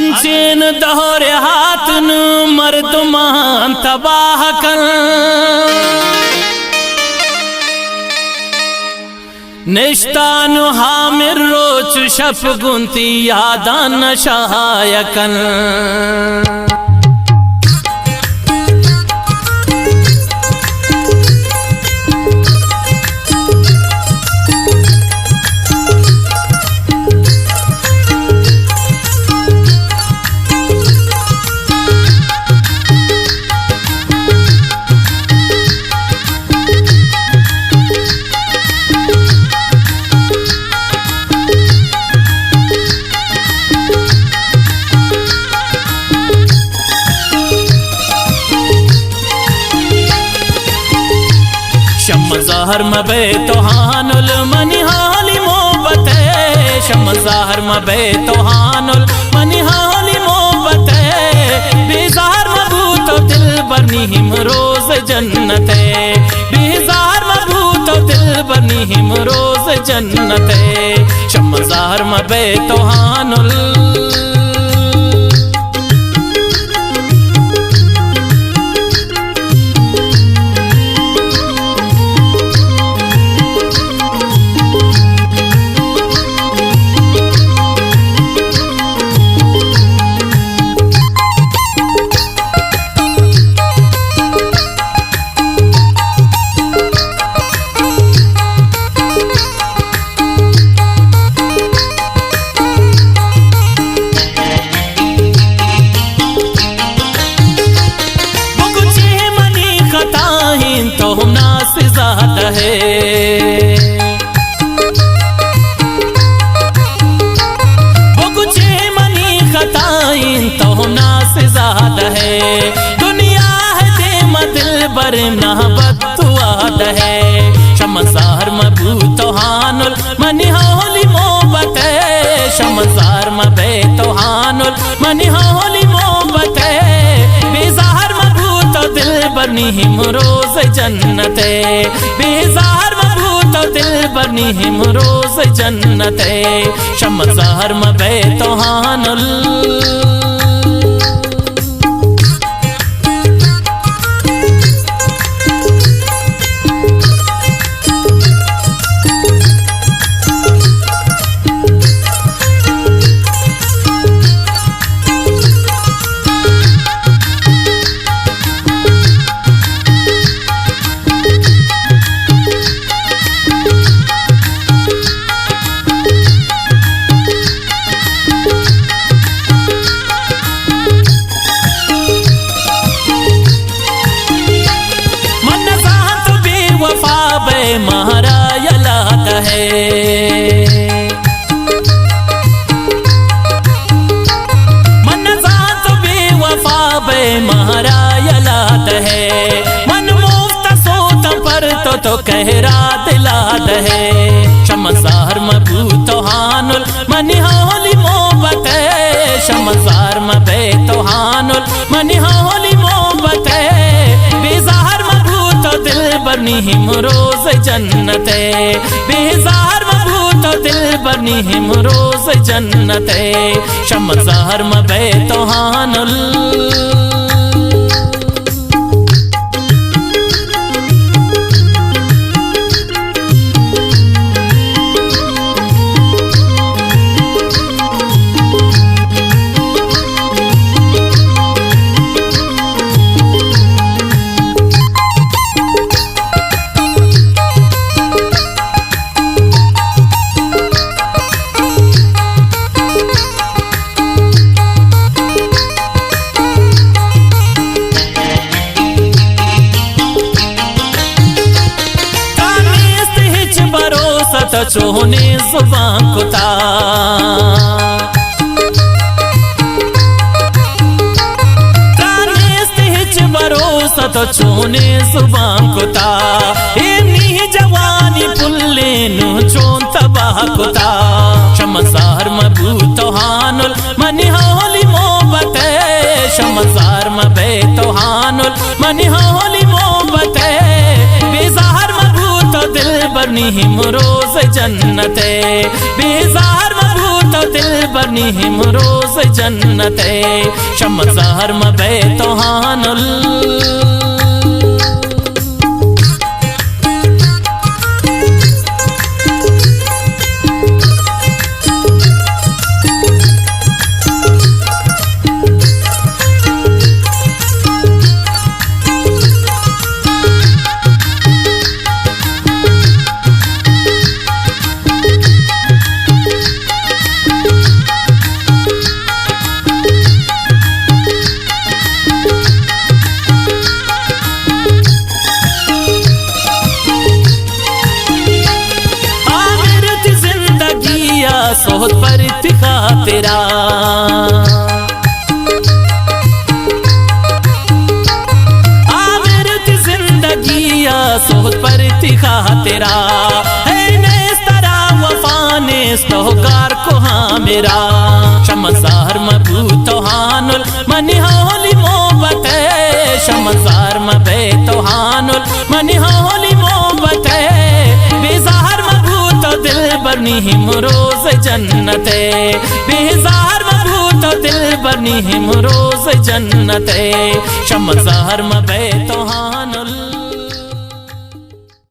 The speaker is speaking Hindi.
अंचेन दोहरे हाथन मर्दमान तबाह कर निश्तान हामिर रोच शप गुंती यादान शायकन शमज़ाहर मबे तोहानुल मनिहाली मोहब्बते शमज़ाहर मबे तोहानुल मनिहाली मोहब्बते बेज़ाहर मबूतो दिल बनीहिम रोज़ जन्नते बेज़ाहर मबूतो दिल बनीहिम रोज़ जन्नते शमज़ाहर मबे तोहानुल वो कुछ मनी खताइन तो नासिज़ाद है दुनिया है दे दिल बर नहबत है शमज़ाहर मबू तोहानुल मनिहाली मोहब्बते शमज़ाहर मबे तोहानुल मनिहाली मोहब्बते बेज़ाहर मबू तो दिल बनीहिम रोज़ जन्नते बेज़ाहर मबू तो दिल बनीहिम रोज़ जन्नते शमज़ाहर मबे तोहानुल महारा यलाद है मन ज़ात बेवफा बे महारा यलाद है मन मुफ्त सोत पर तो कहरा दिलाद है शमज़ाहर मबू तोहानुल मनिहाली मोहब्बते शमज़ाहर मबे तोहानुल मनिहाली मोहब्बते बेज़ाहर मबू तो दिल बनीहिम रोज़ जन्नते बेज़ाहर मबू तो दिल बनीहिम रोज़ जन्नते शमज़ाहर मबे तोहानुल चोने ज़ुबान कुता भरोसा तो चोने ज़ुबान कुता इन्हीं जवानी पुल्ले नु चोन तबाह कुता शमज़ाहर मबू तोहानुल मनिहाली मोहब्बते शमज़ाहर मबे तोहानुल मनिहाली मोहब्बते बेज़ाहर मबू तो दिल बनीहिम रोज़ जन्नते बेज़ाहर मबू तो दिल बनी हिम रोज जन्नते शम जहर मबे तोहानुल सोहत पर तिखा तेरा आमिरत जिंदगिया सोहत पर तिखा तेरा है नेस्तरा वफानेस तोहगार को हाँ मेरा शमसार मबू तोहानुल मनी होली मोहब्बत शमसार मबे तोहानुल मनी होली मोहब्बत बेजार मबू तो दिल बनी हिम रोज जन्नते बेजार मबू तो दिल बनी हिम रोज जन्नते शम जहर मबे तोहानुल